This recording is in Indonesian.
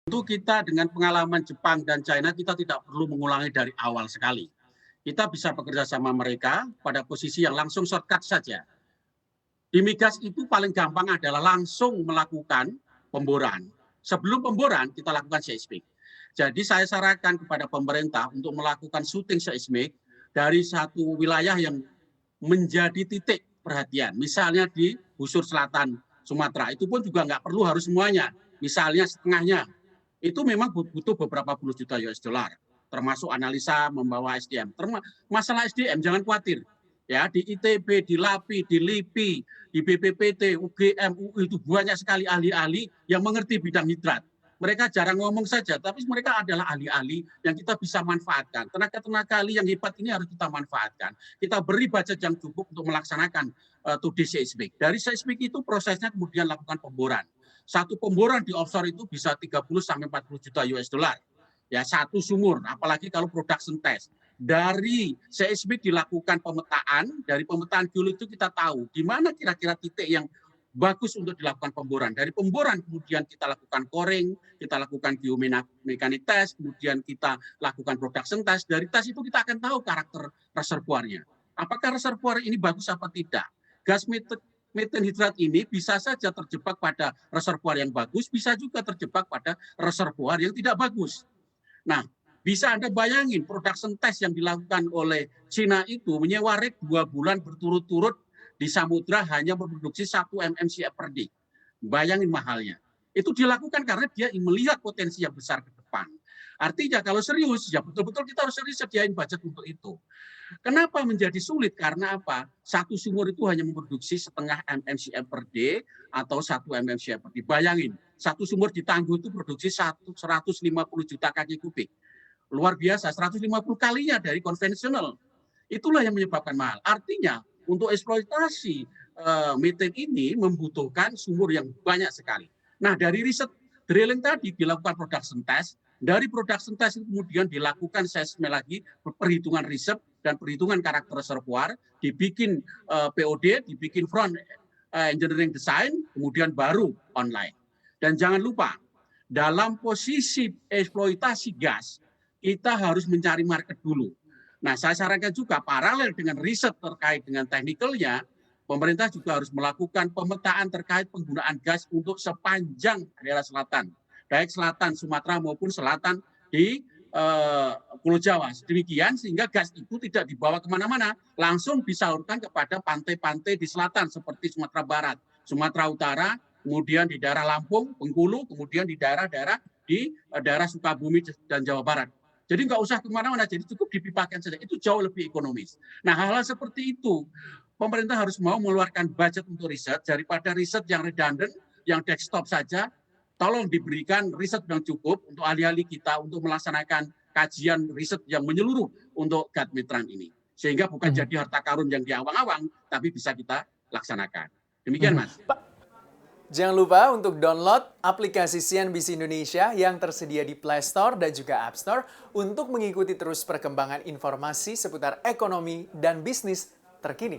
Tentu kita dengan pengalaman Jepang dan China, kita tidak perlu mengulangi dari awal sekali. Kita bisa bekerja sama mereka pada posisi yang langsung shortcut saja. Di migas itu paling gampang adalah langsung melakukan pemboran. Sebelum pemboran, kita lakukan seismik. Jadi saya sarankan kepada pemerintah untuk melakukan syuting seismik dari satu wilayah yang menjadi titik perhatian. Misalnya di busur selatan Sumatera, itu pun juga nggak perlu harus semuanya. Misalnya setengahnya, itu memang butuh beberapa puluh juta US dollar, termasuk analisa membawa SDM. Masalah SDM jangan khawatir. Ya, di ITB, di LAPI, di LIPI, di BPPT, UGM, UI itu banyak sekali ahli-ahli yang mengerti bidang hidrat. Mereka jarang ngomong saja, tapi mereka adalah ahli-ahli yang kita bisa manfaatkan. Tenaga-tenaga ahli yang hebat ini harus kita manfaatkan. Kita beri budget yang cukup untuk melaksanakan 2D seismik. Dari seismik itu prosesnya kemudian lakukan pemboran. Satu pemboran di offshore itu bisa 30 sampai 40 juta US dollar. Ya, satu sumur, apalagi kalau production test. Dari seismik dilakukan pemetaan, dari pemetaan geologi itu kita tahu di mana kira-kira titik yang bagus untuk dilakukan pemboran. Dari pemboran kemudian kita lakukan coring, kita lakukan geomekanik test, kemudian kita lakukan production test. Dari tes itu kita akan tahu karakter reservoirnya. Apakah reservoir ini bagus apa tidak? Gas methane hidrat ini bisa saja terjebak pada reservoir yang bagus, bisa juga terjebak pada reservoir yang tidak bagus. Nah, bisa Anda bayangin production test yang dilakukan oleh Cina itu menyewa rig 2 bulan berturut-turut di samudra hanya memproduksi 1 mmcf per day. Bayangin mahalnya. Itu dilakukan karena dia melihat potensi yang besar ke depan. Artinya kalau serius, ya betul-betul kita harus serius sediain budget untuk itu. Kenapa menjadi sulit? Karena apa? Satu sumur itu hanya memproduksi setengah mmcf per day atau 1 mmcf per day. Bayangin, satu sumur di Tangguh itu produksi 150 juta kaki kubik. Luar biasa, 150 kalinya dari konvensional. Itulah yang menyebabkan mahal. Artinya, untuk eksploitasi methane ini membutuhkan sumur yang banyak sekali. Nah, dari riset drilling tadi dilakukan production test, dari production test kemudian dilakukan seismik lagi, perhitungan riset dan perhitungan karakter reservoir, dibikin POD, dibikin front engineering design, kemudian baru online. Dan jangan lupa, dalam posisi eksploitasi gas, kita harus mencari market dulu. Nah, saya sarankan juga paralel dengan riset terkait dengan teknikalnya, pemerintah juga harus melakukan pemetaan terkait penggunaan gas untuk sepanjang daerah selatan, baik selatan Sumatera maupun selatan di Pulau Jawa. Demikian sehingga gas itu tidak dibawa kemana-mana, langsung disalurkan kepada pantai-pantai di selatan seperti Sumatera Barat, Sumatera Utara, kemudian di daerah Lampung, Bengkulu, kemudian di daerah-daerah di daerah Sukabumi dan Jawa Barat. Jadi nggak usah kemana-mana, jadi cukup dipipakan saja. Itu jauh lebih ekonomis. Nah, hal-hal seperti itu, pemerintah harus mau mengeluarkan budget untuk riset, daripada riset yang redundant, yang desktop saja, tolong diberikan riset yang cukup untuk ahli-ahli kita untuk melaksanakan kajian riset yang menyeluruh untuk gas metan ini. Sehingga bukan Mhm. jadi harta karun yang diawang-awang, tapi bisa kita laksanakan. Demikian, Mhm. Mas. Pak, jangan lupa untuk download aplikasi CNBC Indonesia yang tersedia di Play Store dan juga App Store untuk mengikuti terus perkembangan informasi seputar ekonomi dan bisnis terkini.